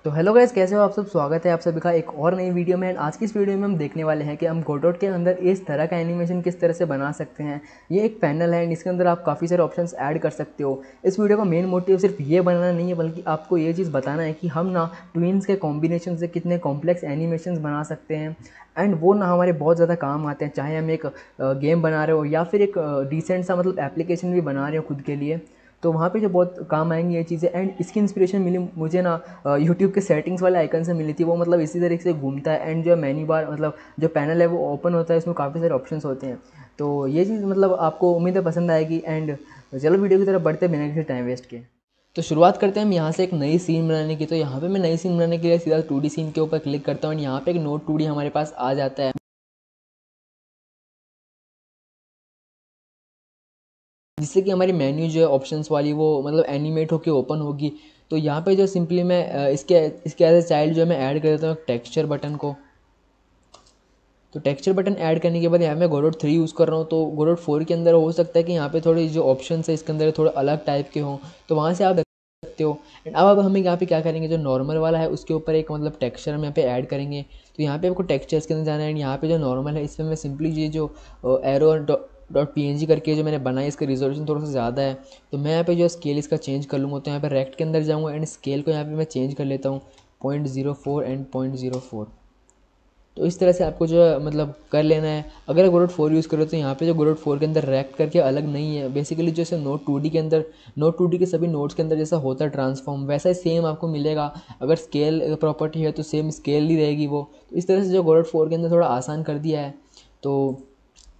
तो hello guys, कैसे हो आप सब। स्वागत है आप सभी का एक और नई वीडियो में। आज की इस वीडियो में हम देखने वाले हैं कि हम गोडोट के अंदर इस तरह का एनिमेशन किस तरह से बना सकते हैं। ये एक पैनल है, इसके अंदर आप काफ़ी सारे ऑप्शंस ऐड कर सकते हो। इस वीडियो का मेन मोटिव सिर्फ ये बनाना नहीं है, बल्कि आपको ये चीज़ बताना है कि हम ना ट्विन्स के कॉम्बिनेशन से कितने कॉम्प्लेक्स एनिमेशन बना सकते हैं एंड वो ना हमारे बहुत ज़्यादा काम आते हैं। चाहे हम एक गेम बना रहे हो या फिर एक डिसेंट सा मतलब एप्लीकेशन भी बना रहे हो खुद के लिए, तो वहाँ पे जो बहुत काम आएंगी ये चीज़ें। एंड इसकी इंस्पिरेशन मिली मुझे ना यूट्यूब के सेटिंग्स वाले आइकन से मिली थी। वो मतलब इसी तरीके से घूमता है एंड जो मेन्यू बार मतलब जो पैनल है वो ओपन होता है, इसमें काफ़ी सारे ऑप्शंस होते हैं। तो ये चीज़ मतलब आपको उम्मीद है पसंद आएगी। एंड चलो वीडियो की तरफ बढ़ते बिना किसी टाइम वेस्ट के। तो शुरुआत करते हैं हम यहाँ से एक नई सीन बनाने की। तो यहाँ पे मैं नई सीन बनाने के लिए सीधा 2D सीन के ऊपर क्लिक करता हूँ एंड यहाँ पे एक नोट 2D हमारे पास आ जाता है, जिससे कि हमारी मेन्यू जो है ऑप्शंस वाली वो मतलब एनिमेट होकर ओपन होगी। तो यहाँ पे जो सिंपली मैं इसके इसके एज ए चाइल्ड जो है मैं ऐड कर देता हूँ टेक्सचर बटन को। तो टेक्सचर बटन ऐड करने के बाद यहाँ मैं गोडोट 3 यूज़ कर रहा हूँ। तो गोडोट 4 के अंदर हो सकता है कि यहाँ पे थोड़ी जो ऑप्शन है इसके अंदर थोड़ा अलग टाइप के हों, तो वहाँ से आप देख सकते हो। एंड अब हमें यहाँ पे क्या करेंगे, जो नॉर्मल वाला है उसके ऊपर एक मतलब टेक्सचर हम यहाँ पे ऐड करेंगे। तो यहाँ पे आपको टेक्सचर्स के अंदर जाना है एंड यहाँ पे जो नॉर्मल है इसमें मैं सिंपली ये जो एरो .png करके जो मैंने बनाया, इसका रिजोल्यूशन थोड़ा सा ज़्यादा है, तो मैं यहाँ पे जो स्केल इसका चेंज कर लूँगा। तो यहाँ पे रेक्ट के अंदर जाऊँगा एंड स्केल को यहाँ पे मैं चेंज कर लेता हूँ 0.04 एंड 0.04। तो इस तरह से आपको जो है मतलब कर लेना है। अगर गोडोट 4 यूज़ करो तो यहाँ पे जो गोडोट 4 के अंदर रैक्ट करके अलग नहीं है। बेसिकली जैसे नोट 2D के अंदर, नोट 2D के सभी नोट्स के अंदर जैसा होता है ट्रांसफॉर्म, वैसा ही सेम आपको मिलेगा। अगर स्केल प्रॉपर्टी है तो सेम स्केल ही रहेगी वो। तो इस तरह से जो गोडोट 4 के अंदर थोड़ा आसान कर दिया है। तो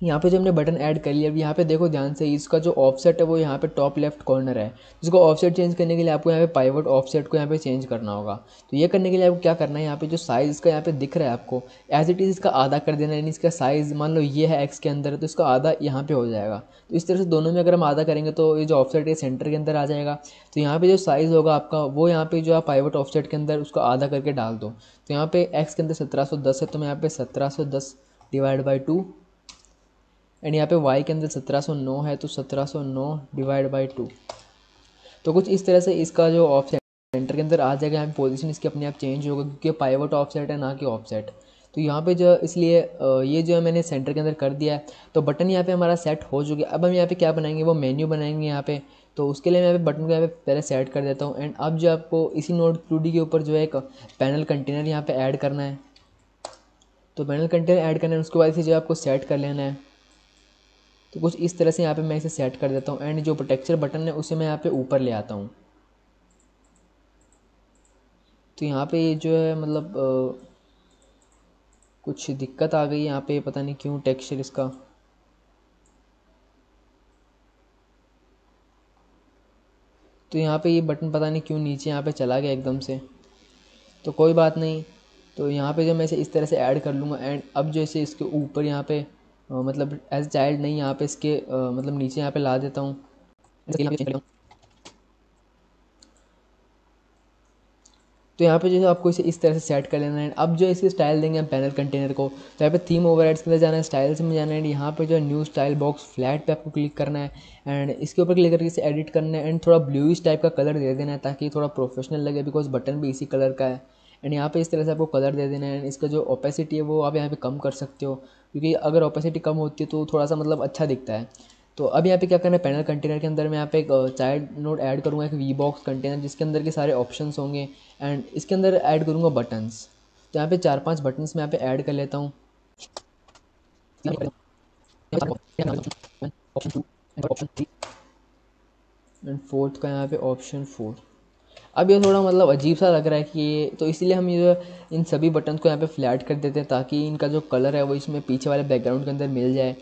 यहाँ पे जो हमने बटन ऐड कर लिया, अब यहाँ पे देखो ध्यान से, इसका जो ऑफसेट है वो यहाँ पे टॉप लेफ्ट कॉर्नर है। इसको ऑफसेट चेंज करने के लिए आपको यहाँ पे पाइवट ऑफसेट को यहाँ पे चेंज करना होगा। तो ये करने के लिए आपको क्या करना है, यहाँ पे जो साइज़ इसका यहाँ पे दिख रहा है आपको, एज इट इज़ इसका आधा कर देना है। यानी इसका साइज़ मान लो ये है एक्स के अंदर, तो इसका आधा यहाँ पे हो जाएगा। तो इस तरह से दोनों में अगर हम आधा करेंगे तो ये जो ऑफसेट है सेंटर के अंदर आ जाएगा। तो यहाँ पे जो साइज़ होगा आपका वो यहाँ पे जो आप पाइवट ऑफसेट के अंदर उसको आधा करके डाल दो। तो यहाँ पे एक्स के अंदर 1710 है, तो मैं यहाँ पे 1710 डिवाइड बाई 2 एंड यहाँ पे y के अंदर 1709 है, तो 1709 डिवाइड बाई 2। तो कुछ इस तरह से इसका जो ऑफ सेंटर के अंदर आ जाएगा। यहाँ पे पोजीशन इसकी अपने आप चेंज होगा क्योंकि पाइवट ऑफसेट है ना कि ऑफसेट। तो यहाँ पे जो इसलिए ये जो है मैंने सेंटर के अंदर कर दिया है। तो बटन यहाँ पे हमारा सेट हो चुका है। अब हम यहाँ पे क्या बनाएंगे, वो मेन्यू बनाएंगे यहाँ पे। तो उसके लिए मैं यहाँ पे बटन को यहाँ पे पहले सेट कर देता हूँ एंड अब जो आपको इसी नोट 2D के ऊपर जो है एक पैनल कंटेनर यहाँ पे ऐड करना है। तो पैनल कंटेनर ऐड करना है, उसके बाद इसे जो आपको सेट कर लेना है। तो कुछ इस तरह से यहाँ पे मैं इसे सेट कर देता हूँ एंड जो टेक्सचर बटन है उसे मैं यहाँ पे ऊपर ले आता हूँ। तो यहाँ पे ये जो है मतलब कुछ दिक्कत आ गई यहाँ पे, पता नहीं क्यों टेक्सचर इसका। तो यहाँ पे ये बटन पता नहीं क्यों नीचे यहाँ पे चला गया एकदम से। तो कोई बात नहीं। तो यहाँ पे जो मैं इसे इस तरह से ऐड कर लूँगा एंड अब जो इसे इसके ऊपर यहाँ पे मतलब एज चाइल्ड नहीं, यहाँ पे इसके मतलब नीचे यहाँ पे ला देता हूँ। तो यहाँ पे जो है आपको इसे इस तरह से सेट कर लेना है। अब जो इसकी स्टाइल देंगे हम पैनल कंटेनर को, तो यहाँ पे थीम ओवरराइड्स के अंदर जाना है, स्टाइल्स में जाना है। यहाँ पे जो है न्यू स्टाइल बॉक्स फ्लैट पे आपको क्लिक करना है एंड इसके ऊपर क्लिक करके इसे एडिट करना है एंड थोड़ा ब्लूइश टाइप का कलर दे देना है ताकि थोड़ा प्रोफेशनल लगे, बिकॉज बटन भी इसी कलर का है। एंड यहाँ पे इस तरह से आपको कलर दे देना है एंड इसका जो ओपेसिटी है वो आप यहाँ पे कम कर सकते हो, क्योंकि अगर ओपेसिटी कम होती है तो थोड़ा सा मतलब अच्छा दिखता है। तो अब यहाँ पे क्या करना है, पैनल कंटेनर के अंदर मैं यहाँ पे एक चाइल्ड नोड ऐड करूँगा, एक वी बॉक्स कंटेनर जिसके अंदर के सारे ऑप्शंस होंगे एंड इसके अंदर ऐड करूँगा बटन्स। तो यहाँ पे 4-5 बटन्स मैं यहाँ पे ऐड कर लेता हूँ। एंड फोर्थ का यहाँ पे ऑप्शन 4। अब ये थोड़ा मतलब अजीब सा लग रहा है कि ये, तो इसीलिए हम ये इन सभी बटन को यहाँ पे फ्लैट कर देते हैं ताकि इनका जो कलर है वो इसमें पीछे वाले बैकग्राउंड के अंदर मिल जाए।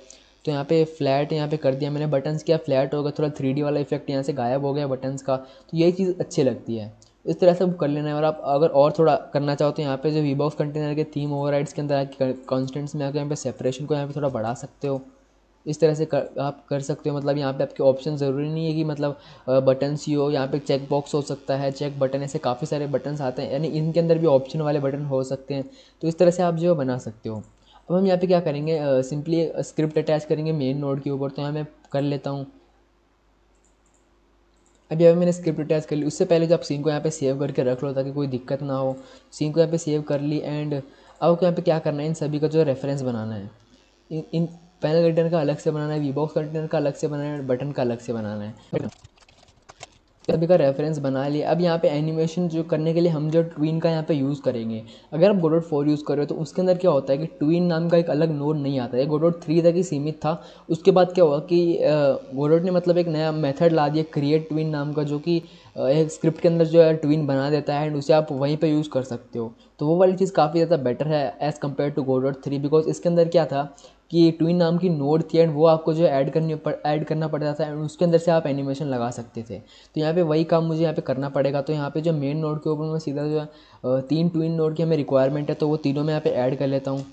तो यहाँ पे फ्लैट यहाँ पे कर दिया मैंने, बटन्स क्या फ्लैट होगा, थोड़ा 3D वाला इफेक्ट यहाँ से गायब हो गया बटन्स का। तो ये चीज़ अच्छी लगती है। इस तरह से कर लेना है। और आप अगर और थोड़ा करना चाहो तो यहाँ पे जो वीबॉक्स कंटेनर के थीम ओवरराइड्स के अंदर आके कॉन्स्टेंट्स में आकर यहाँ पे सेपरेशन को यहाँ पे थोड़ा बढ़ा सकते हो। इस तरह से आप कर सकते हो। मतलब यहाँ पे आपके ऑप्शन ज़रूरी नहीं है कि मतलब बटन्स ही हो, यहाँ पे चेक बॉक्स हो सकता है, चेक बटन, ऐसे काफ़ी सारे बटन्स आते हैं, यानी इनके अंदर भी ऑप्शन वाले बटन हो सकते हैं। तो इस तरह से आप जो बना सकते हो। अब हम यहाँ पे क्या करेंगे, सिंपली स्क्रिप्ट अटैच करेंगे मेन नोड के ऊपर। तो यहाँ मैं कर लेता हूँ। अभी अभी मैंने स्क्रिप्ट अटैच कर ली। उससे पहले जो आप सीन को यहाँ पे सेव करके रख लो ताकि कोई दिक्कत ना हो। सीन को यहाँ पे सेव कर ली एंड अब आपको यहाँ पे क्या करना है, इन सभी का जो रेफरेंस बनाना है। इन पैनल कंटेनर का अलग से बनाना है, वीबॉक्स कंटेनर का अलग से बनाना है, बटन का अलग से बनाना है। सभी का रेफरेंस बना लिया। अब यहाँ पे एनिमेशन जो करने के लिए हम जो ट्विन का यहाँ पे यूज़ करेंगे, अगर आप गोडोट 4 यूज़ कर रहे हो तो उसके अंदर क्या होता है कि ट्विन नाम का एक अलग नोड नहीं आता है, गोडोट 3 तक ही सीमित था। उसके बाद क्या हुआ कि गोडोट ने मतलब एक नया मेथड ला दिया क्रिएट ट्विन नाम का, जो कि एक स्क्रिप्ट के अंदर जो है ट्विन बना देता है एंड उसे आप वहीं पे यूज़ कर सकते हो। तो वो वाली चीज़ काफ़ी ज़्यादा बेटर है as compare to Godot 3, because इसके अंदर क्या था कि ट्विन नाम की नोड थी एंड वो आपको जो ऐड करना पड़ता था एंड उसके अंदर से आप एनिमेशन लगा सकते थे। तो यहाँ पे वही काम मुझे यहाँ पे करना पड़ेगा। तो यहाँ पे जो मेन नोड के ऊपर मैं सीधा जो है 3 ट्विन नोड की हमें रिक्वायरमेंट है, तो वो तीनों मैं यहाँ पे ऐड कर लेता हूँ।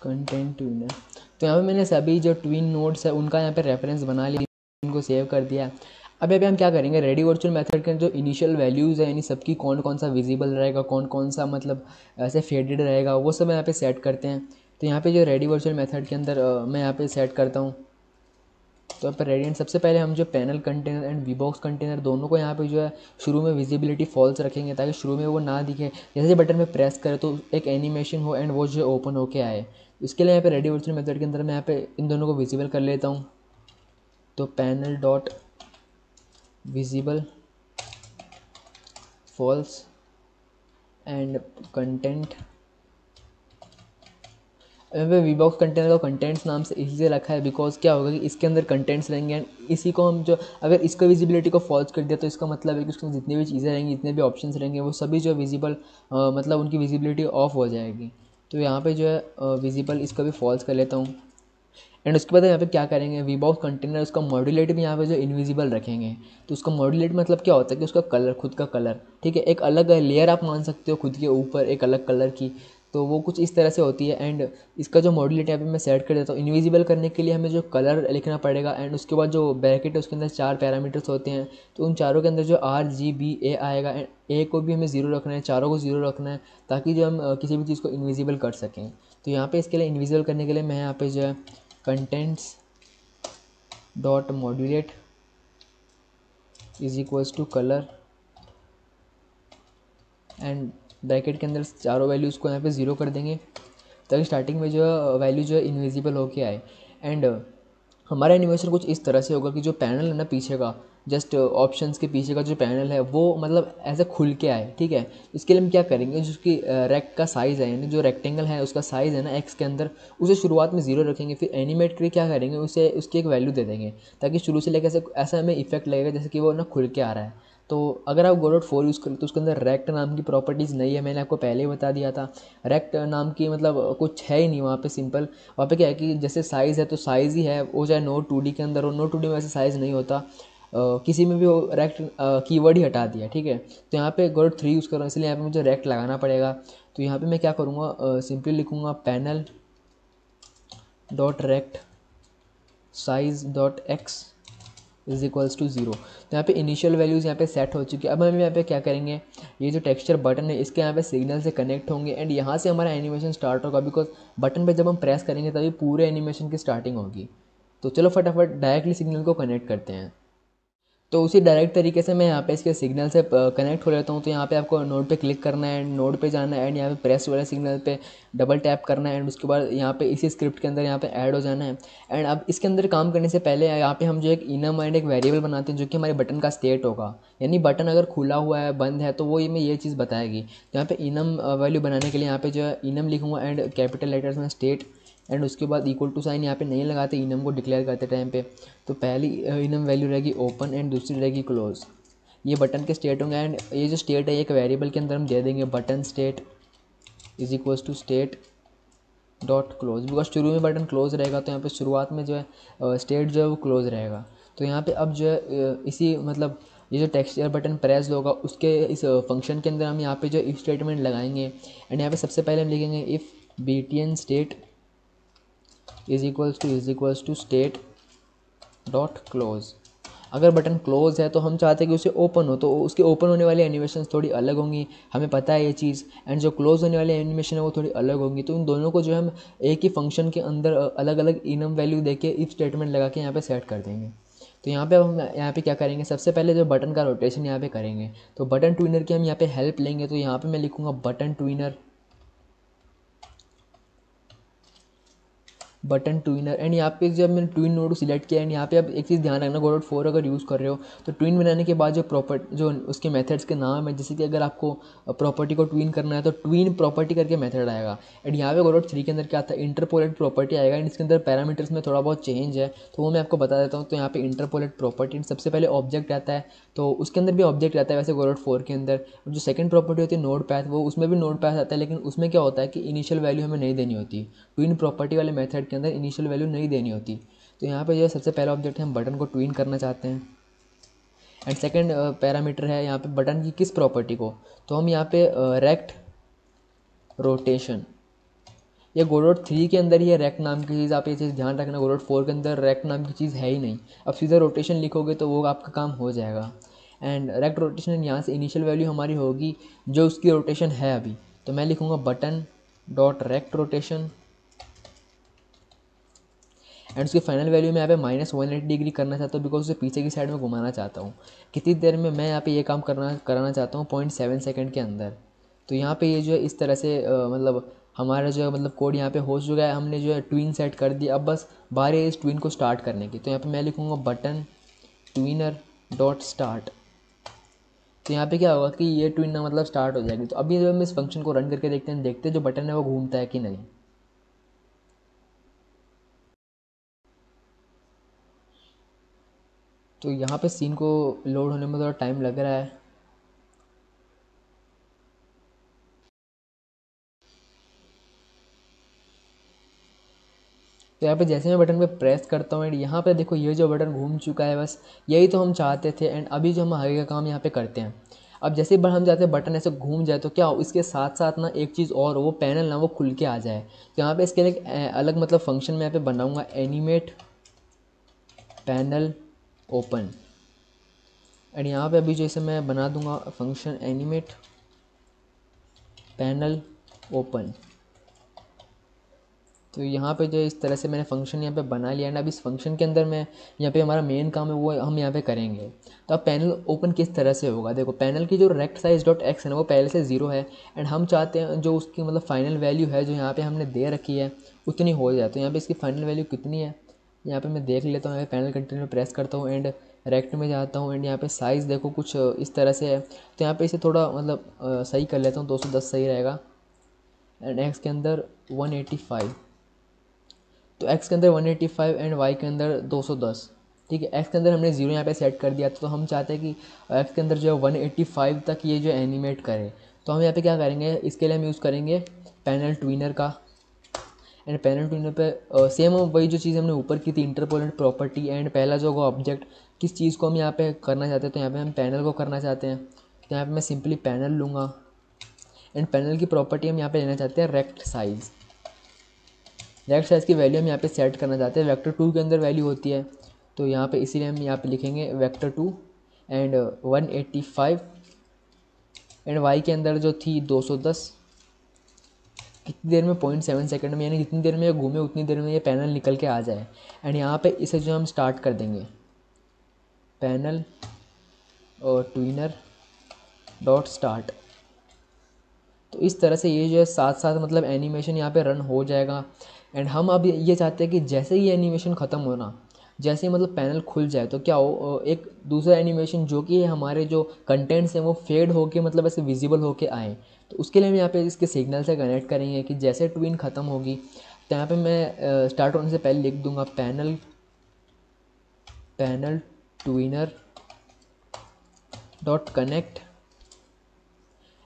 कंटेंट ट्विनर, तो यहाँ पे मैंने सभी जो ट्विन नोड्स है उनका यहाँ पे रेफरेंस बना लिया, इनको सेव कर दिया। अब यहाँ पे हम क्या करेंगे, रेडी वर्चुअल मेथड के जो इनिशियल वैल्यूज़ है यानी सबकी कौन कौन सा विजिबल रहेगा, कौन कौन सा मतलब ऐसे फेडेड रहेगा, वो सब यहाँ पे सेट करते हैं। तो यहाँ पे जो रेडी वर्चुअल मेथड के अंदर मैं यहाँ पे सेट करता हूँ। तो यहाँ पर रेडियंट सबसे पहले हम जो पैनल कंटेनर एंड वीबॉक्स कंटेनर दोनों को यहाँ पे जो है शुरू में विजिबिलिटी फॉल्स रखेंगे ताकि शुरू में वो ना दिखे। जैसे बटन में प्रेस करें तो एक एनिमेशन हो एंड वो जो ओपन होके आए। इसके लिए यहाँ पे रेडी वर्चुअल मेथड के अंदर मैं यहाँ पे इन दोनों को विजिबल कर लेता हूँ। तो panel dot visible false and content, यहाँ पे वीबॉक्स कंटेनर को कंटेंट्स नाम से इसलिए रखा है बिकॉज क्या होगा कि इसके अंदर कंटेंट्स रहेंगे एंड इसी को हम जो अगर इसका विजिबिलिटी को फॉल्स कर दिया तो इसका मतलब है कि उसके जितनी भी चीज़ें रहेंगी, जितने भी ऑप्शंस रहेंगे, वो सभी जो विजिबल मतलब उनकी विजिबिलिटी ऑफ हो जाएगी। तो यहाँ पे जो है विजिबल इसका भी फॉल्स कर लेता हूँ। एंड उसके बाद यहाँ पे क्या करेंगे, वीबॉक्स कंटेनर उसका मॉड्यूलेट भी यहाँ पे जो इनविजिबल रखेंगे। तो उसका मॉड्यूलेट मतलब क्या होता है कि उसका कलर, खुद का कलर, ठीक है, एक अलग लेयर आप मान सकते हो खुद के ऊपर एक अलग कलर की। तो वो कुछ इस तरह से होती है एंड इसका जो मॉड्यूलेट यहाँ पे मैं सेट कर देता हूँ। इनविजिबल करने के लिए हमें जो कलर लिखना पड़ेगा एंड उसके बाद जो ब्रैकेट है उसके अंदर 4 पैरामीटर्स होते हैं। तो उन चारों के अंदर जो RGBA आएगा एंड ए को भी हमें 0 रखना है, चारों को 0 रखना है ताकि जो हम किसी भी चीज़ को इनविजिबल कर सकें। तो यहाँ पे इसके लिए इनविजिबल करने के लिए मैं यहाँ पे जो है contents dot modulate is equals to colour and bracket के अंदर चारों वैल्यूज़ को यहाँ पे 0 कर देंगे ताकि स्टार्टिंग में जो वैल्यू जो है इनविजिबल होके आए। एंड हमारा एनिमेशन कुछ इस तरह से होगा कि जो पैनल है ना पीछे का, जस्ट ऑप्शंस के पीछे का जो पैनल है वो मतलब ऐसे खुल के आए, ठीक है। इसके लिए हम क्या करेंगे, जो उसकी रेक्ट का साइज़ है यानी जो रेक्टेंगल है उसका साइज़ है ना एक्स के अंदर, उसे शुरुआत में 0 रखेंगे। फिर एनिमेट करके क्या करेंगे, उसे उसकी एक वैल्यू दे देंगे ताकि शुरू से लेकर ऐसा हमें इफेक्ट लगेगा जैसे कि वो ना खुल के आ रहा है। तो अगर आप गोडोट 4 यूज़ करें तो उसके अंदर रेक्ट नाम की प्रॉपर्टीज़ नहीं है, मैंने आपको पहले ही बता दिया था। रेक्ट नाम की मतलब कुछ है ही नहीं वहाँ पे, सिंपल वहाँ पे क्या है कि जैसे साइज़ है तो साइज़ ही है, वो चाहे नोड 2D के अंदर हो, नोड 2D में वैसे साइज़ नहीं होता। किसी में भी वो रेक्ट कीवर्ड ही हटा दिया, ठीक है। तो यहाँ पे गोडोट 3 यूज़ कर रहा हूँ इसलिए यहाँ पे मुझे रेक्ट लगाना पड़ेगा। तो यहाँ पे मैं क्या करूँगा, सिंपली लिखूँगा panel dot rect size dot x is equals to 0। तो यहाँ पे इनिशियल वैल्यूज़ यहाँ पे सेट हो चुकी है। अब हम यहाँ पे क्या करेंगे, ये जो टेक्सचर बटन है इसके यहाँ पे सिग्नल से कनेक्ट होंगे एंड यहाँ से हमारा एनिमेशन स्टार्ट होगा बिकॉज बटन पे जब हम प्रेस करेंगे तभी पूरे एनिमेशन की स्टार्टिंग होगी। तो चलो फटाफट डायरेक्टली सिग्नल को कनेक्ट करते हैं। तो उसी डायरेक्ट तरीके से मैं यहाँ पे इसके सिग्नल से कनेक्ट हो लेता हूँ। तो यहाँ पे आपको नोड पे क्लिक करना है, नोड पे जाना है एंड यहाँ पे प्रेस वाले सिग्नल पे डबल टैप करना है एंड उसके बाद यहाँ पे इसी स्क्रिप्ट के अंदर यहाँ पे ऐड हो जाना है। एंड अब इसके अंदर काम करने से पहले यहाँ पे हम जो एक इनम एंड एक वेरिएबल बनाते हैं जो कि हमारे बटन का स्टेट होगा, यानी बटन अगर खुला हुआ है, बंद है, तो वो ये चीज़ बताएगी। तो यहाँ पे इनम वैल्यू बनाने के लिए यहाँ पे जो है इनम लिखूँगा एंड कैपिटल लेटर्स में स्टेट एंड उसके बाद इक्वल टू साइन यहाँ पे नहीं लगाते इनम को डिक्लेयर करते टाइम पे। तो पहली इनम वैल्यू रहेगी ओपन एंड दूसरी रहेगी क्लोज। ये बटन के स्टेट होंगे एंड ये जो स्टेट है एक वेरिएबल के अंदर हम दे देंगे button state is equals to state dot close, because शुरू में बटन क्लोज रहेगा तो यहाँ पे शुरुआत में जो है स्टेट जो है वो क्लोज रहेगा। तो यहाँ पे अब जो है इसी मतलब ये जो टेक्सचर बटन प्रेस होगा उसके इस फंक्शन के अंदर हम यहाँ पे जो इफ स्टेटमेंट लगाएंगे एंड यहाँ पे सबसे पहले हम लिखेंगे if btn state is equals to state dot close. अगर बटन क्लोज है तो हम चाहते हैं कि उसे ओपन हो, तो उसके ओपन होने वाली एनिमेशन थोड़ी अलग होंगी, हमें पता है ये चीज़। एंड जो क्लोज होने वाली एनिमेशन है वो थोड़ी अलग होंगी। तो इन दोनों को जो हम एक ही फंक्शन के अंदर अलग अलग इनम वैल्यू देके इफ स्टेटमेंट लगा के यहाँ पे सेट कर देंगे। तो यहाँ पे हम यहाँ पे क्या करेंगे, सबसे पहले जो बटन का रोटेशन यहाँ पे करेंगे, तो बटन ट्विनर की हम यहाँ पे हेल्प लेंगे। तो यहाँ पे मैं लिखूँगा बटन ट्विनर, बटन ट्विनर। एंड यहाँ पे जब मैंने ट्विन नोड सिलेक्ट किया, एंड यहाँ पे आप एक चीज़ ध्यान रखना, गोडॉट 4 अगर यूज़ कर रहे हो तो ट्विन बनाने के बाद जो उसके मेथड्स के नाम है, जैसे कि अगर आपको प्रॉपर्टी को ट्विन करना है तो ट्विन प्रॉपर्टी करके मेथड आएगा। एंड यहाँ पे गोडॉट 3 के अंदर क्या आता है, इंटरपोलेट प्रॉपर्टी आएगा। एंड इसके अंदर पैरामीटर्स में थोड़ा बहुत चेंज है, तो वो मैं आपको बता देता हूँ। तो यहाँ पे इंटरपोलेट प्रॉपर्टी सबसे पहले ऑब्जेक्ट आता है, तो उसके अंदर भी ऑब्जेक्ट रहता है वैसे गोडॉट 4 के अंदर। जो सेकंड प्रॉपर्टी होती है नोड पैथ, वो उसमें भी नोड पैथ आता है, लेकिन उसमें क्या होता है कि इनिशियल वैल्यू हमें नहीं देनी होती। ट्विन प्रॉपर्टी वाले मेथड के अंदर इनिशियल वैल्यू नहीं देनी होती। तो यहाँ पे जो है सबसे पहला ऑब्जेक्ट है, हम बटन को ट्विन करना चाहते हैं। एंड सेकंड पैरामीटर है यहाँ पे बटन की किस प्रॉपर्टी को, तो हम यहाँ पे रेक्ट रोटेशन, ये गोडॉट 3 के अंदर ही है रेक्ट नाम की चीज़, आप ये चीज़ ध्यान रखना। गोडॉट 4 के अंदर रेक्ट नाम की चीज़ है ही नहीं। अब सीधा रोटेशन लिखोगे तो वो आपका काम हो जाएगा। एंड रेक्ट रोटेशन यहाँ से इनिशियल वैल्यू हमारी होगी जो उसकी रोटेशन है अभी, तो मैं लिखूँगा button dot rect rotation. And उसकी फाइनल वैल्यू में यहाँ पे -180 डिग्री करना चाहता हूँ, बिकॉज उसे पीछे की साइड में घुमाना चाहता हूँ। कितनी देर में मैं यहाँ पे ये काम कराना चाहता हूँ, 0.7 सेकंड के अंदर। तो यहाँ पे ये जो है इस तरह से मतलब हमारा जो है मतलब कोड यहाँ पे हो चुका है, हमने जो है ट्विन सेट कर दिया। अब बस बारी है इस ट्विन को स्टार्ट करने की। तो यहाँ पे मैं लिखूँगा बटन ट्विनर डॉट स्टार्ट। तो यहाँ पे क्या होगा कि ये ट्विन ना मतलब स्टार्ट हो जाएगी। तो अभी जो हम इस फंक्शन को रन करके देखते हैं जो बटन है वो घूमता है कि नहीं। तो यहाँ पे सीन को लोड होने में थोड़ा टाइम लग रहा है। तो यहाँ पे जैसे मैं बटन पे प्रेस करता हूँ एंड यहाँ पे देखो ये जो बटन घूम चुका है, बस यही तो हम चाहते थे। एंड अभी जो हम आगे का काम यहाँ पे करते हैं, अब जैसे ही हम चाहते हैं बटन ऐसे घूम जाए तो क्या हो, इसके साथ साथ ना एक चीज़ और, वो पैनल ना वो खुल के आ जाए। तो यहाँ पे इसके लिए एक अलग मतलब फंक्शन मैं यहाँ पे बनाऊँगा, एनिमेट पैनल ओपन। एंड यहाँ पे अभी जैसे मैं बना दूंगा फंक्शन एनिमेट पैनल ओपन। तो यहाँ पे जो इस तरह से मैंने फंक्शन यहाँ पे बना लिया। एंड अब इस फंक्शन के अंदर मैं यहाँ पे हमारा मेन काम है वो हम यहाँ पे करेंगे। तो अब पैनल ओपन किस तरह से होगा, देखो पैनल की जो रेक्ट साइज डॉट एक्स है ना वो पहले से 0 है। एंड हम चाहते हैं जो उसकी मतलब फाइनल वैल्यू है जो यहाँ पे हमने दे रखी है उतनी हो जाए। तो यहाँ पे इसकी फाइनल वैल्यू कितनी है यहाँ पे मैं देख लेता हूँ। यहाँ पे पैनल कंटेंट में प्रेस करता हूँ एंड रेक्ट में जाता हूँ। एंड यहाँ पे साइज़ देखो कुछ इस तरह से है। तो यहाँ पे इसे थोड़ा मतलब सही कर लेता हूँ, 210 सही रहेगा। एंड एक्स के अंदर 185, तो x के अंदर 185 एंड y के अंदर 210। ठीक है, x के अंदर हमने 0 यहाँ पे सेट कर दिया। तो हम चाहते हैं कि x के अंदर जो है 185 तक ये जो एनिमेट करे। तो हम यहाँ पे क्या करेंगे, इसके लिए हम यूज़ करेंगे पैनल ट्विनर का। एंड पैनल ट्विनर पे सेम वही जो चीज़ हमने ऊपर की थी, इंटरपोलेट प्रॉपर्टी। एंड पहला जो होगा ऑब्जेक्ट, किस चीज़ को हम यहाँ पे करना चाहते हैं, तो यहाँ पे हम पैनल को करना चाहते हैं। तो यहाँ पे मैं सिंपली पैनल लूँगा। एंड पैनल की प्रॉपर्टी हम यहाँ पे लेना चाहते हैं रेक्ट साइज़। रेक्ट साइज़ की वैल्यू हम यहाँ पे सेट करना चाहते हैं, वेक्टर 2 के अंदर वैल्यू होती है। तो यहाँ पे इसीलिए हम यहाँ पे लिखेंगे वेक्टर 2 एंड 185 एंड वाई के अंदर जो थी 210। कितनी देर में, 0.7 सेकंड में, यानी जितनी देर में ये घूमे उतनी देर में ये पैनल निकल के आ जाए। एंड यहाँ पे इसे जो हम स्टार्ट कर देंगे पैनल और ट्विनर डॉट स्टार्ट। तो इस तरह से ये जो है साथ साथ मतलब एनिमेशन यहाँ पे रन हो जाएगा। एंड हम अब ये चाहते हैं कि जैसे ही एनिमेशन ख़त्म होना, जैसे ही मतलब पैनल खुल जाए तो क्या हो, एक दूसरा एनिमेशन जो कि हमारे जो कंटेंट्स हैं वो फेड होके मतलब ऐसे विजिबल होके आए। तो उसके लिए हम यहाँ पे इसके सिग्नल से कनेक्ट करेंगे कि जैसे ट्विन ख़त्म होगी तो यहाँ पे मैं स्टार्ट होने से पहले लिख दूंगा panel tweener dot connect.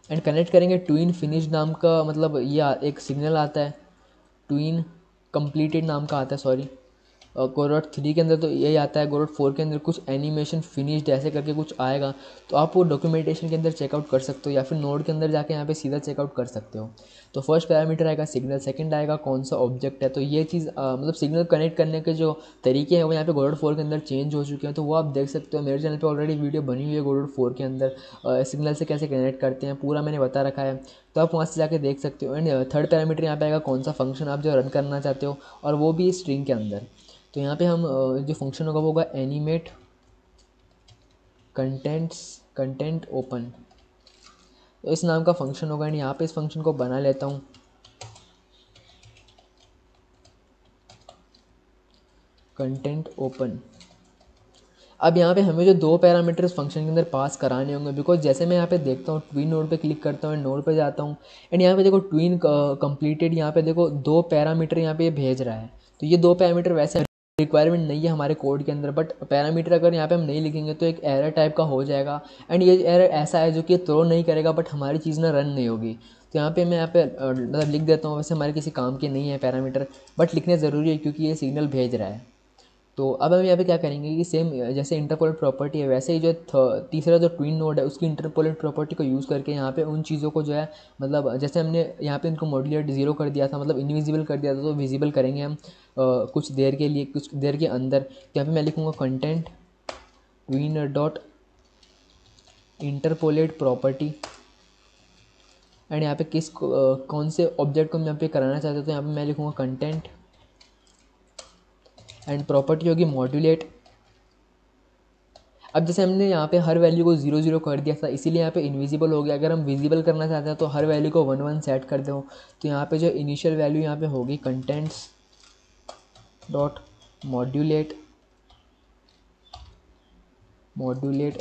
And connect करेंगे ट्विन फिनिश नाम का, मतलब ये एक सिग्नल आता है, ट्विन कंप्लीटेड नाम का आता है, सॉरी गोडोट 3 के अंदर तो यही आता है, गोडोट 4 के अंदर कुछ एनिमेशन फिनिश्ड ऐसे करके कुछ आएगा, तो आप वो डॉक्यूमेंटेशन के अंदर चेकआउट कर सकते हो या फिर नोड के अंदर जाके यहाँ पे सीधा चेकआउट कर सकते हो। तो फर्स्ट पैरामीटर आएगा सिग्नल, सेकंड आएगा कौन सा ऑब्जेक्ट है। तो ये चीज़ मतलब सिग्नल कनेक्ट करने के जो तरीके हैं वो यहाँ पे गोडोट 4 के अंदर चेंज हो चुके हैं, तो वो आप देख सकते हो। मेरे चैनल पे ऑलरेडी वीडियो बनी हुई है गोडोट 4 के अंदर सिग्नल से कैसे कनेक्ट करते हैं, पूरा मैंने बता रखा है, तो आप वहाँ से जाके देख सकते हो। एंड थर्ड पैरामीटर यहाँ पे आएगा कौन सा फंक्शन आप जो रन करना चाहते हो, और वो भी स्ट्रिंग के अंदर। तो यहाँ पे हम जो फंक्शन होगा वो होगा एनिमेट कंटेंट ओपन, तो इस नाम का फंक्शन होगा। एंड यहाँ पे इस फंक्शन को बना लेता हूँ कंटेंट ओपन। अब यहाँ पे हमें जो दो पैरामीटर्स फंक्शन के अंदर पास कराने होंगे, बिकॉज जैसे मैं यहाँ पे देखता हूँ ट्वीन नोड पे क्लिक करता हूँ, नोड पे जाता हूँ, एंड यहाँ पे देखो ट्वीन कंप्लीटेड, यहाँ पे देखो दो पैरामीटर यहाँ पे भेज रहा है। तो ये दो पैरामीटर वैसे रिक्वायरमेंट नहीं है हमारे कोड के अंदर, बट पैरामीटर अगर यहाँ पे हम नहीं लिखेंगे तो एक एरर टाइप का हो जाएगा। एंड ये एरर ऐसा है जो कि थ्रो नहीं करेगा, बट हमारी चीज़ ना रन नहीं होगी। तो यहाँ पे मैं यहाँ पे मतलब लिख देता हूँ, वैसे हमारे किसी काम के नहीं है पैरामीटर, बट लिखने ज़रूरी है क्योंकि ये सिग्नल भेज रहा है। तो अब हम यहाँ पे क्या करेंगे कि सेम जैसे इंटरपोलेट प्रॉपर्टी है, वैसे ही जो तीसरा जो ट्विन नोड है उसकी इंटरपोलेट प्रॉपर्टी को यूज़ करके यहाँ पे उन चीज़ों को जो है, मतलब जैसे हमने यहाँ पे इनको मॉड्यूलेट 0 कर दिया था, मतलब इनविजिबल कर दिया था, तो विजिबल करेंगे हम कुछ देर के लिए, कुछ देर के अंदर। तो यहाँ पे मैं लिखूँगा content twin dot interpolate property, and यहाँ पे कौन से ऑब्जेक्ट को हम यहाँ पे कराना चाहते हैं, तो यहाँ पे मैं लिखूँगा कंटेंट, एंड प्रॉपर्टी होगी मॉड्यूलेट। अब जैसे हमने यहाँ पे हर वैल्यू को 0 कर दिया था, इसीलिए यहाँ पे इनविजिबल हो गया। अगर हम विजिबल करना चाहते हैं तो हर वैल्यू को 1 सेट कर दो। तो यहाँ पे जो इनिशियल वैल्यू यहाँ पे होगी contents dot modulate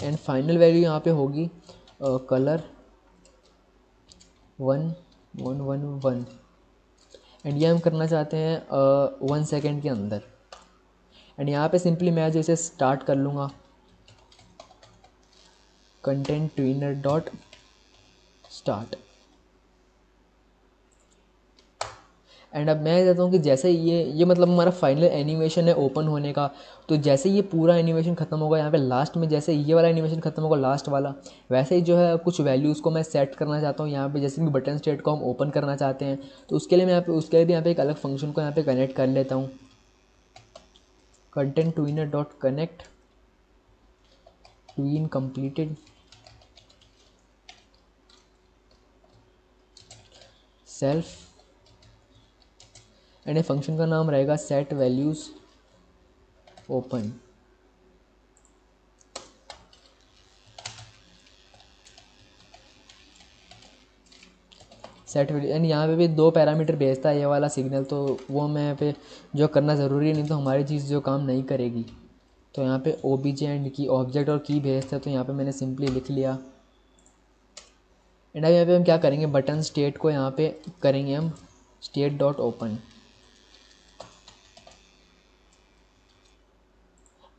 and final value यहाँ पे होगी कलर 1111, एंड ये हम करना चाहते हैं 1 सेकेंड के अंदर। एंड यहाँ पे सिंपली मैं जैसे स्टार्ट कर लूँगा content tweener dot start. And अब मैं कहता हूँ कि जैसे ये मतलब हमारा फाइनल एनिमेशन है ओपन होने का, तो जैसे ये पूरा एनिमेशन ख़त्म होगा, यहाँ पे लास्ट में जैसे ये वाला एनिमेशन ख़त्म होगा लास्ट वाला, वैसे ही जो है कुछ वैल्यूज़ को मैं सेट करना चाहता हूँ यहाँ पे। जैसे कि बटन स्टेट को हम ओपन करना चाहते हैं, तो उसके लिए मैं यहाँ पे उसके लिए भी यहाँ पे एक अलग फंक्शन को यहाँ पे कनेक्ट कर लेता हूँ, content tweener dot connect tween completed self, and ये फंक्शन का नाम रहेगा set values open. Set value, and यहाँ पे भी दो पैरामीटर भेजता है ये वाला सिग्नल, तो वो मैं यहाँ पे जो करना ज़रूरी है, नहीं तो हमारी चीज़ जो काम नहीं करेगी। तो यहाँ पे ओबीजे एंड की ऑब्जेक्ट और की भेजता है, तो यहाँ पे मैंने सिंपली लिख लिया। एंड अब यहाँ पे हम क्या करेंगे, बटन स्टेट को यहाँ पे करेंगे हम स्टेट डॉट ओपन।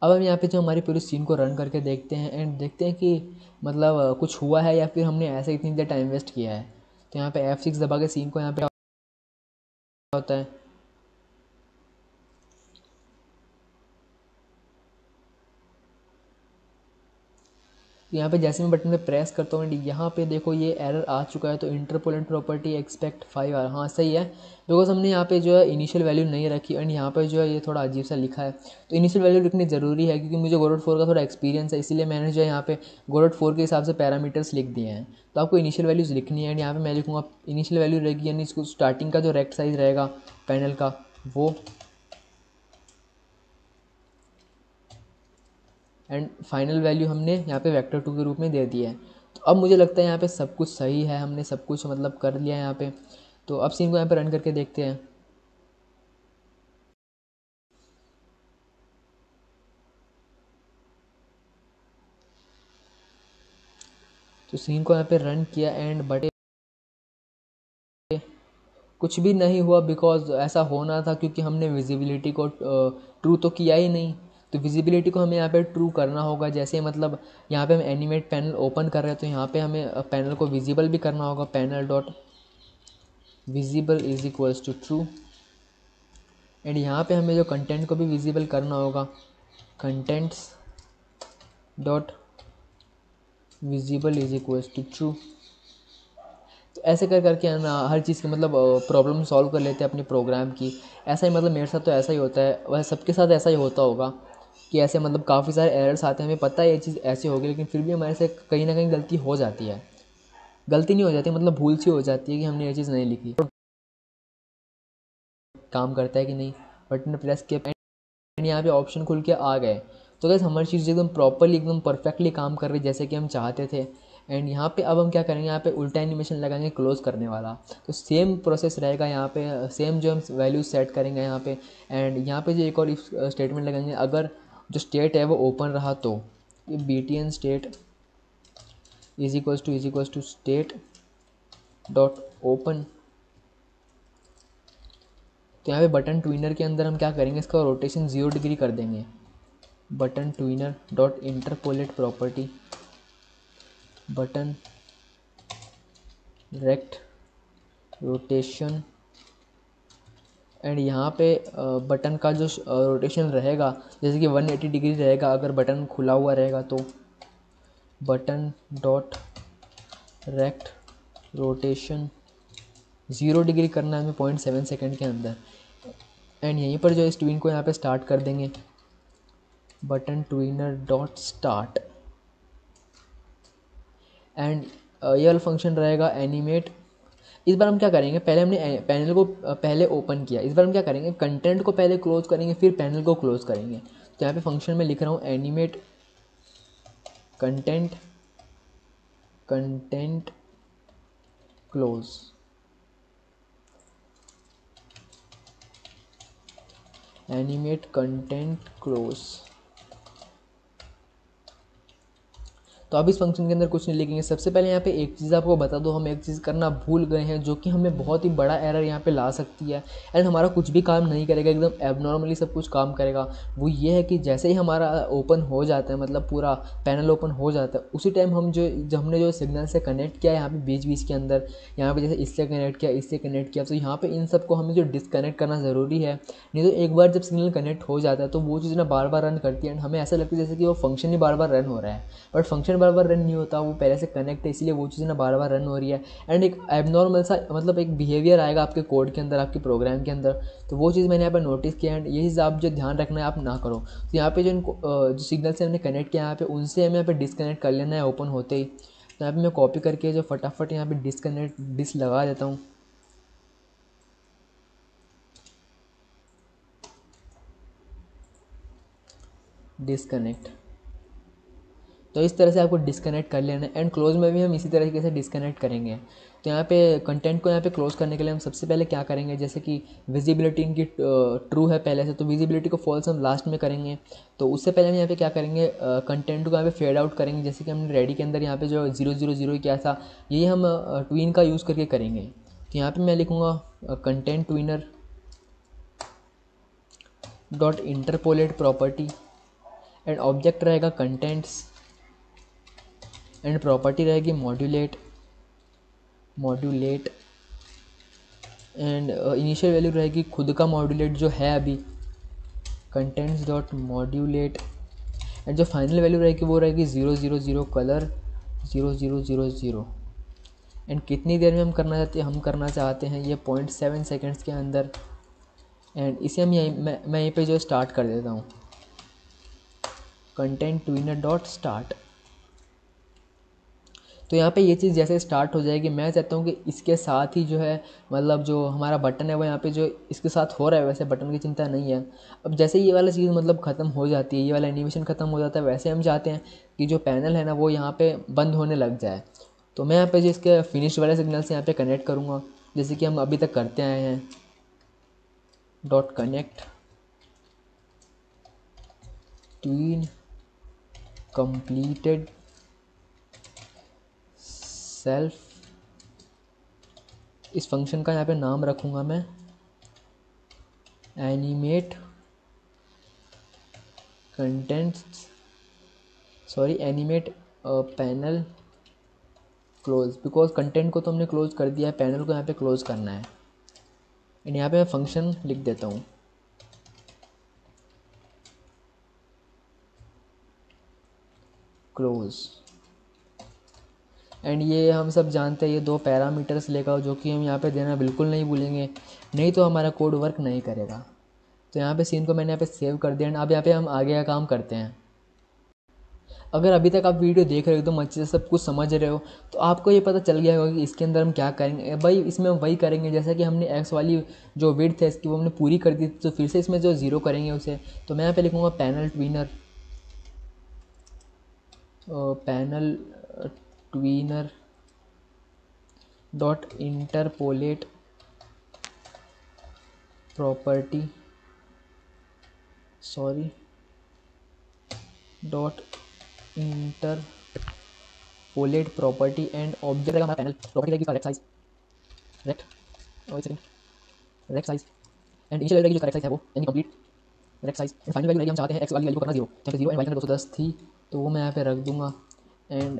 अब हम यहाँ पे जो हमारी पूरी सीन को रन करके देखते हैं, एंड देखते हैं कि मतलब कुछ हुआ है या फिर हमने ऐसे इतनी देर टाइम वेस्ट किया है। तो यहाँ पे F6 दबा के सीन को यहाँ पे होता है, यहाँ पे जैसे मैं बटन पे प्रेस करता हूँ, यहाँ पे देखो ये एरर आ चुका है। तो इंटरपोलेट प्रॉपर्टी एक्सपेक्ट 5 आ, हाँ सही है, बिकॉज हमने यहाँ पे जो है इनिशियल वैल्यू नहीं रखी, एंड यहाँ पे जो है ये थोड़ा अजीब सा लिखा है। तो इनिशियल वैल्यू लिखनी ज़रूरी है क्योंकि मुझे गोडोट 4 का थोड़ा एक्सपीरियंस है, इसीलिए मैंने जो है यहाँ पे गोडोट 4 के हिसाब से पैरामीटर्स लिख दिए हैं। तो आपको इनिशियल वैल्यूज़ लिखनी है, एंड यहाँ पर मैं लिखूँगा इनिशियल वैल्यू रहेगी, यानी इसको स्टार्टिंग का जो रेक्ट साइज़ रहेगा पैनल का वो, एंड फाइनल वैल्यू हमने यहाँ पे वेक्टर 2 के रूप में दे दिया है। तो अब मुझे लगता है यहाँ पे सब कुछ सही है, हमने सब कुछ मतलब कर लिया है यहाँ पे। तो अब सीन को यहाँ पे रन करके देखते हैं। तो सीन को यहाँ पे रन किया, एंड बटे कुछ भी नहीं हुआ, बिकॉज ऐसा होना था क्योंकि हमने विजिबिलिटी को ट्रू तो किया ही नहीं। तो विजिबिलिटी को हमें यहाँ पे ट्रू करना होगा। जैसे मतलब यहाँ पे हम एनिमेट पैनल ओपन कर रहे हैं, तो यहाँ पे हमें पैनल को विजिबल भी करना होगा। Panel dot visible is equals to true, and यहाँ पे हमें जो कंटेंट को भी विजिबल करना होगा, contents dot visible is equals to true. तो ऐसे कर करके हम हर चीज़ की मतलब प्रॉब्लम सॉल्व कर लेते हैं अपने प्रोग्राम की। ऐसा ही मतलब मेरे साथ तो ऐसा ही होता है, वह सबके साथ ऐसा ही होता होगा कि ऐसे मतलब काफ़ी सारे एरर्स आते हैं, हमें पता है ये चीज़ ऐसे होगी, लेकिन फिर भी हमारे से कहीं ना कहीं गलती हो जाती है। गलती नहीं हो जाती, मतलब भूल सी हो जाती है कि हमने ये चीज़ नहीं लिखी। काम करता है कि नहीं, बटन प्रेस किया एंड यहाँ पे ऑप्शन खुल के आ गए। तो गैस हमारी चीज़ एकदम प्रॉपरली एकदम परफेक्टली काम कर रही जैसे कि हम चाहते थे। एंड यहाँ पे अब हम क्या करेंगे, यहाँ पे उल्टा एनिमेशन लगाएंगे क्लोज करने वाला। तो सेम प्रोसेस रहेगा यहाँ पे, सेम जो हम वैल्यू सेट करेंगे यहाँ पे। एंड यहाँ पे जो एक और इफ स्टेटमेंट लगाएंगे, अगर जो स्टेट है वो ओपन रहा तो B T N state is equals to state dot open. तो यहाँ पे बटन ट्विनर के अंदर हम क्या करेंगे, इसका रोटेशन 0 डिग्री कर देंगे। Button tweener dot interpolate property, button rect rotation. And यहाँ पे बटन का जो रोटेशन रहेगा जैसे कि 180 डिग्री रहेगा अगर बटन खुला हुआ रहेगा तो। Button dot rect rotation 0 degree करना है हमें 0.7 सेकेंड के अंदर। एंड यहीं पर जो इस ट्विन को यहाँ पे स्टार्ट कर देंगे, button tweener dot start. And ये वाला फंक्शन रहेगा एनिमेट। इस बार हम क्या करेंगे, पहले हमने पैनल को पहले ओपन किया, इस बार हम क्या करेंगे, कंटेंट को पहले क्लोज करेंगे फिर पैनल को क्लोज करेंगे। तो यहाँ पे फंक्शन में लिख रहा हूँ animate content content close. Animate content close. तो अब इस फंक्शन के अंदर कुछ नहीं लिखेंगे। सबसे पहले यहाँ पे एक चीज़ आपको बता दो, हम एक चीज़ करना भूल गए हैं जो कि हमें बहुत ही बड़ा एरर यहाँ पे ला सकती है एंड हमारा कुछ भी काम नहीं करेगा, एकदम एबनॉर्मली सब कुछ काम करेगा। वो ये है कि जैसे ही हमारा ओपन हो जाता है, मतलब पूरा पैनल ओपन हो जाता है, उसी टाइम हम हमने जो सिग्नल से कनेक्ट किया है यहाँ पे बीच बीच के अंदर, यहाँ पे जैसे इससे कनेक्ट किया इससे कनेक्ट किया, तो यहाँ पे इन सबको हमें जो डिसकनेक्ट करना ज़रूरी है। नहीं तो एक बार जब सिग्नल कनेक्ट हो जाता है तो वो चीज़ ना बार बार रन करती है एंड हमें ऐसा लगता है जैसे कि वो फंक्शन ही बार बार रन हो रहा है, but function bar bar run नहीं होता, वो पहले से कनेक्ट है इसलिए वो चीज़ ना बार बार रन हो रही है। एंड एक एबनॉर्मल सा मतलब एक बिहेवियर आएगा आपके कोड के अंदर, आपके प्रोग्राम के अंदर। तो वो चीज़ मैंने यहाँ पर नोटिस किया एंड ये चीज़ आप जो ध्यान रखना है आप ना करो। तो यहाँ पे जो इनको जो सिग्नल से हमने कनेक्ट किया यहाँ पे, उनसे हमें यहाँ पे डिसकनेक्ट कर लेना है ओपन होते ही। तो यहाँ पे मैं कॉपी करके जो फटाफट यहाँ पे डिस लगा देता हूँ। डिसकनेक्ट। तो इस तरह से आपको डिसकनेक्ट कर लेना है एंड क्लोज में भी हम इसी तरीके से डिसकनेक्ट करेंगे। तो यहाँ पे कंटेंट को यहाँ पे क्लोज करने के लिए हम सबसे पहले क्या करेंगे, जैसे कि विजिबिलिटी इनकी ट्रू है पहले से, तो विजिबिलिटी को फॉल्स हम लास्ट में करेंगे। तो उससे पहले हम यहाँ पे क्या करेंगे, कंटेंट को यहाँ पे फेड आउट करेंगे, जैसे कि हमने रेडी के अंदर यहाँ पे जो 000 किया था, यही हम ट्विन का यूज़ करके करेंगे। तो यहाँ पर मैं लिखूँगा content tweener dot interpolate property and object रहेगा कंटेंट्स एंड प्रॉपर्टी रहेगी मॉड्यूलेट एंड इनिशियल वैल्यू रहेगी खुद का मॉड्यूलेट जो है अभी, कंटेंट्स डॉट मॉड्यूलेट। एंड जो फाइनल वैल्यू रहेगी वो रहेगी 000 कलर 0000। एंड कितनी देर में हम करना चाहते हैं ये 0.7 सेकेंड्स के अंदर। एंड इसे हम मैं यहीं पे जो स्टार्ट कर देता हूँ, कंटेंट ट्विनर डॉट स्टार्ट। तो यहाँ पे ये चीज़ जैसे स्टार्ट हो जाएगी, मैं चाहता हूँ कि इसके साथ ही जो है मतलब जो हमारा बटन है वो यहाँ पे जो इसके साथ हो रहा है, वैसे बटन की चिंता नहीं है। अब जैसे ये वाला चीज़ मतलब ख़त्म हो जाती है, ये वाला एनिमेशन ख़त्म हो जाता है, वैसे हम चाहते हैं कि जो पैनल है ना वो यहाँ पे बंद होने लग जाए। तो मैं यहाँ पे जो इसके फिनिश वाले सिग्नल से यहाँ पे कनेक्ट करूँगा, जैसे कि हम अभी तक करते आए हैं। Dot connect tween completed self. इस फंक्शन का यहाँ पे नाम रखूँगा मैं animate animate panel close, because content को तो हमने क्लोज कर दिया है, पैनल को यहाँ पे क्लोज करना है। एंड यहाँ पे मैं फंक्शन लिख देता हूँ क्लोज। एंड ये हम सब जानते हैं ये 2 पैरामीटर्स लेगा, जो कि हम यहाँ पे देना बिल्कुल नहीं भूलेंगे, नहीं तो हमारा कोड वर्क नहीं करेगा। तो यहाँ पे सीन को मैंने यहाँ पे सेव कर दिया। एंड अब यहाँ पे हम आगे का काम करते हैं। अगर अभी तक आप वीडियो देख रहे हो एकदम अच्छे से सब कुछ समझ रहे हो, तो आपको ये पता चल गया होगा कि इसके अंदर हम क्या करेंगे। भाई इसमें हम वही करेंगे जैसा कि हमने एक्स वाली जो विड्थ है इसकी वो हमने पूरी कर दी, तो फिर से इसमें जो ज़ीरो करेंगे उसे। तो मैं यहाँ पे लिखूँगा panel tweener, panel tweener dot interpolate property dot interpolate property and object रहेगा हमारा पैनल प्रॉपर्टी रहेगी करेक्ट साइज, रेक्ट और second rect size and initial रहेगी जो करेक्ट साइज है वो यानी complete rect size. And final value रहेगी हम चाहते हैं एक्स वाली वैल्यू को करना 0, जहाँ पे 0 एंड वाई 210 थी तो वो मैं यहाँ पे रख दूंगा। एंड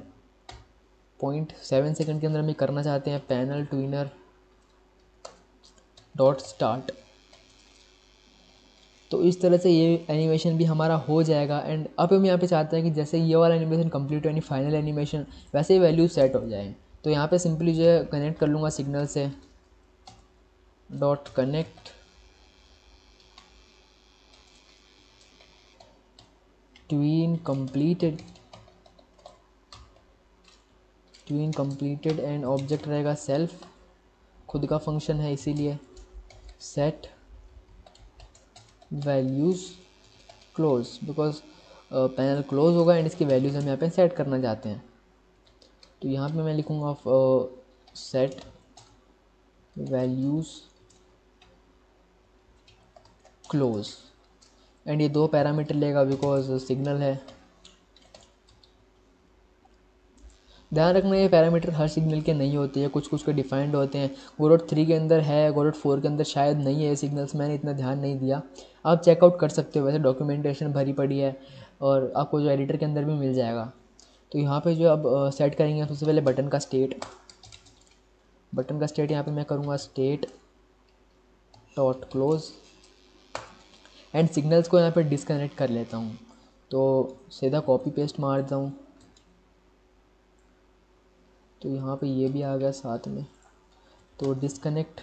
0.7 सेकंड के अंदर हम करना चाहते हैं पैनल ट्विनर डॉट स्टार्ट। तो इस तरह से ये एनिमेशन भी हमारा हो जाएगा। एंड अब हम यहाँ पे चाहते हैं कि जैसे ये वाला एनिमेशन कंप्लीट हो यानी फाइनल एनिमेशन, वैसे ही वैल्यू सेट हो जाए। तो यहाँ पे सिंपली जो है कनेक्ट कर लूँगा सिग्नल से, dot connect tween completed and object रहेगा सेल्फ, खुद का फंक्शन है इसीलिए set values close, because panel close होगा एंड इसकी वैल्यूज़ हम यहाँ पे सेट करना चाहते हैं। तो यहाँ पे मैं लिखूँगा सेट वैल्यूज़ क्लोज एंड ये 2 पैरामीटर लेगा बिकॉज सिग्नल है। ध्यान रखना ये पैरामीटर हर सिग्नल के नहीं होते हैं, कुछ कुछ के डिफाइंड होते हैं। गोडोट 3 के अंदर है, गोडोट 4 के अंदर शायद नहीं है सिग्नल्स, मैंने इतना ध्यान नहीं दिया। आप चेकआउट कर सकते हो, वैसे डॉक्यूमेंटेशन भरी पड़ी है और आपको जो एडिटर के अंदर भी मिल जाएगा। तो यहाँ पे जो अब सेट करेंगे सबसे पहले बटन का स्टेट यहाँ पे मैं करूँगा state dot close and signals को यहाँ पे डिस्कनेक्ट कर लेता हूँ। तो सीधा कॉपी पेस्ट मार देता हूँ, तो यहाँ पे ये भी आ गया साथ में। तो डिस्कनेक्ट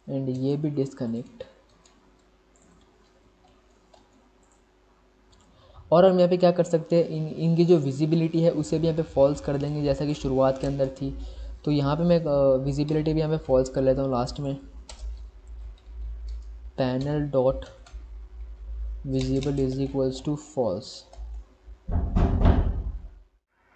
एंड ये भी डिस्कनेक्ट। और हम यहाँ पे क्या कर सकते हैं, इनकी जो विजिबिलिटी है उसे भी यहाँ पे फॉल्स कर देंगे जैसा कि शुरुआत के अंदर थी। तो यहाँ पे मैं विजिबिलिटी भी यहाँ पे फॉल्स कर लेता हूँ लास्ट में, panel dot visible is equals to false.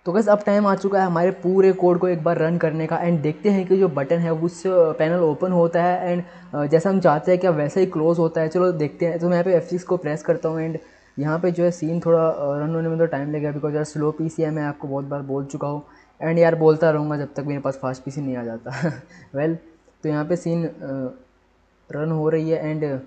तो बस अब टाइम आ चुका है हमारे पूरे कोड को एक बार रन करने का एंड देखते हैं कि जो बटन है उससे पैनल ओपन होता है एंड जैसा हम चाहते हैं क्या वैसा ही क्लोज होता है। चलो देखते हैं। तो मैं यहाँ पे F6 को प्रेस करता हूँ एंड यहाँ पे जो है सीन थोड़ा रन होने में तो टाइम लगेगा बिकॉज यार स्लो पीसी है, मैं आपको बहुत बार बोल चुका हूँ एंड यार बोलता रहूँगा जब तक मेरे पास फास्ट पीसी नहीं आ जाता। वेल तो यहाँ पे सीन रन हो रही है एंड तो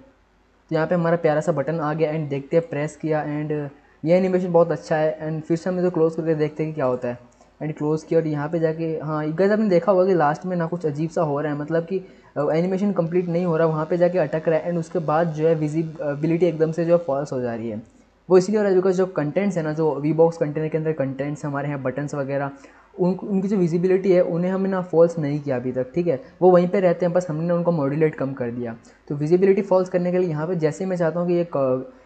यहाँ पे हमारा प्यारा सा बटन आ गया एंड देखते हैं, प्रेस किया एंड ये एनिमेशन बहुत अच्छा है। एंड फिर से हम इसे क्लोज़ करके देखते हैं कि क्या होता है। एंड क्लोज़ किया और यहाँ पे जाके हाँ गाइस आपने देखा होगा कि लास्ट में ना कुछ अजीब सा हो रहा है, मतलब कि एनिमेशन कंप्लीट नहीं हो रहा, वहाँ पे जाके अटक रहा है एंड उसके बाद जो है विजिबिलिटी एकदम से जो है फॉल्स हो जा रही है। वो इसलिए हो रहा है बिकॉज जो कंटेंट्स है ना, जो वी बॉक्स कंटेनर के अंदर कंटेंट्स हमारे हैं बटन्स वगैरह, उनकी जो विजिबिलिटी है उन्हें हमने ना फॉल्स नहीं किया अभी तक, ठीक है, वो वहीं पे रहते हैं, बस हमने उनको मॉड्यूलेट कम कर दिया। तो विजिबिलिटी फॉल्स करने के लिए यहाँ पे जैसे मैं चाहता हूँ कि एक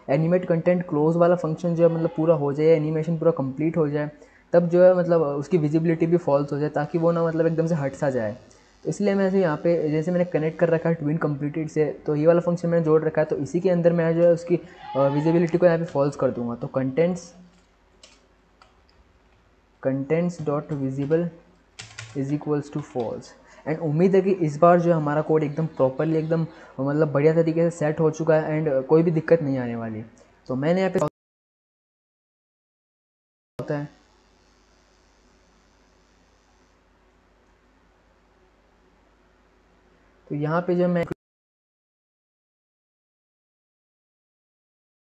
एनिमेट कंटेंट क्लोज वाला फंक्शन जो है मतलब पूरा हो जाए, एनिमेशन पूरा कंप्लीट हो जाए, तब जो है मतलब उसकी विजिबिलिटी भी फॉल्स हो जाए ताकि वो ना मतलब एकदम से हट सा जाए। तो इसलिए मैं यहाँ पे जैसे मैंने कनेक्ट कर रखा है ट्विन कंप्लीटेड से, तो ये वाला फंक्शन मैंने जोड़ रखा है, तो इसी के अंदर मैं जो है उसकी विजिबिलिटी को यहाँ पे फॉल्स कर दूंगा। तो contents dot visible is equals to false and उम्मीद है कि इस बार जो हमारा कोड एकदम प्रॉपरली एकदम मतलब बढ़िया तरीके से सेट हो चुका है एंड कोई भी दिक्कत नहीं आने वाली। तो मैंने यहाँ पे होता है तो यहाँ पे जब मैं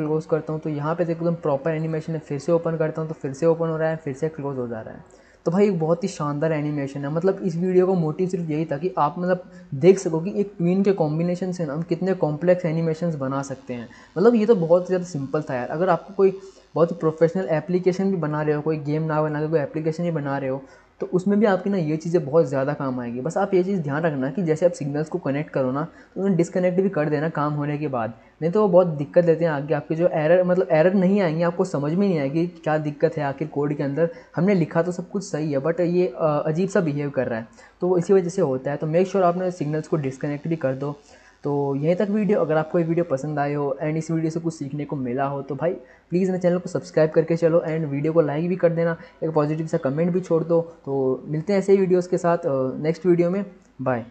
क्लोज करता हूँ तो यहाँ पे एकदम प्रॉपर एनिमेशन है, फिर से ओपन करता हूँ तो फिर से ओपन हो रहा है, फिर से क्लोज हो जा रहा है। तो भाई एक बहुत ही शानदार एनिमेशन है। मतलब इस वीडियो का मोटिव सिर्फ यही था कि आप मतलब देख सको कि एक ट्विन के कॉम्बिनेशन से ना हम कितने कॉम्प्लेक्स एनिमेशंस बना सकते हैं। मतलब ये तो बहुत ज़्यादा सिंपल था यार। अगर आपको कोई बहुत प्रोफेशनल एप्लीकेशन भी बना रहे हो, कोई गेम ना बना के कोई एप्लीकेशन ही बना रहे हो, तो उसमें भी आपकी ना ये चीज़ें बहुत ज़्यादा काम आएगी। बस आप ये चीज़ ध्यान रखना कि जैसे आप सिग्नल्स को कनेक्ट करो ना, तो उन्हें डिस्कनेक्ट भी कर देना काम होने के बाद, नहीं तो वो बहुत दिक्कत देते हैं आगे। आपके जो एरर मतलब एरर नहीं आएंगे, आपको समझ में नहीं आएगी क्या दिक्कत है आखिर कोड के अंदर। हमने लिखा तो सब कुछ सही है, बट ये अजीब सा बिहेव कर रहा है, तो वो इसी वजह से होता है। तो मेक श्योर आपने सिग्नल्स को डिस्कनेक्ट भी कर दो। तो यहीं तक वीडियो। अगर आपको ये वीडियो पसंद आए हो एंड इस वीडियो से कुछ सीखने को मिला हो, तो भाई प्लीज़ मेरे चैनल को सब्सक्राइब करके चलो एंड वीडियो को लाइक भी कर देना, एक पॉजिटिव सा कमेंट भी छोड़ दो। तो मिलते हैं ऐसे ही वीडियोज़ के साथ नेक्स्ट वीडियो में। बाय।